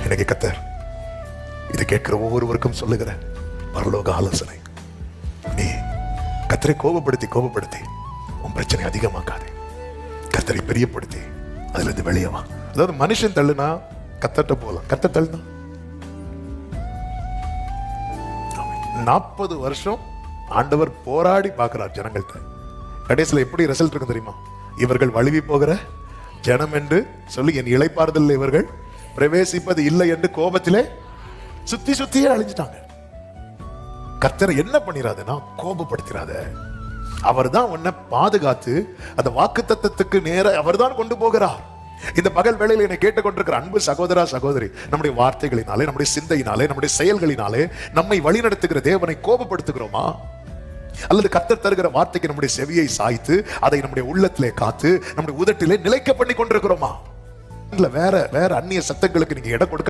எனக்கு கர்த்தர் இதை கேட்கிற ஒவ்வொருவருக்கும் சொல்லுகிற பரலோக ஆலோசனை, நீ கர்த்தரை கோபப்படுத்தி உன் பிரச்சனை அதிகமாக்காதே. கர்த்தரை பெரியப்படுத்தி அதுல இருந்து வெளியே வா. அதாவது மனுஷன் தள்ளுனா கர்த்தர்ட்ட போகலாம், கர்த்தர் தள்ளுனா 40 வருஷம் ஆண்டவர் போராடி பார்க்கிறார் ஜனங்கள்ட்ட. கடைசியில் எப்படி ரிசல்ட் இருக்கும் தெரியுமா? இவர்கள் வழுவி போகிற ஜனம் என்று சொல்லி என் இளைப்பாறுதல் இவர்கள் பிரவேசிப்பது இல்லை என்று கோபத்திலே சுத்தியே அழிஞ்சிட்டாங்க. கர்த்தரை என்ன பண்ணிராதனா கோபப்படுத்திராத. அவர் தான் உன்னை பாதுகாத்து அந்த வாக்குத்தத்தத்துக்கு நேர அவர் தான் கொண்டு போகிறார். இந்த பகல் வேளையில் என்னை கேட்டுக்கொண்டிருக்கிற அன்பு சகோதரா சகோதரி, நம்முடைய வார்த்தைகளினாலே, நம்முடைய சிந்தையினாலே, நம்முடைய செயல்களினாலே நம்மை வழிநடத்துகிற தேவனை கோபப்படுத்துகிறோமா? அல்லது கர்த்தர் தருகிற வார்த்தைக்கு நம்முடைய செவியை சாய்த்து அதை நம்முடைய உள்ளத்திலே காத்து நம்முடைய உதட்டிலே நிலைக்க பண்ணி கொண்டிருக்கிறோமா? இல்ல வேற அந்நிய சத்தங்களுக்கு நீங்க இடம் கொடுக்க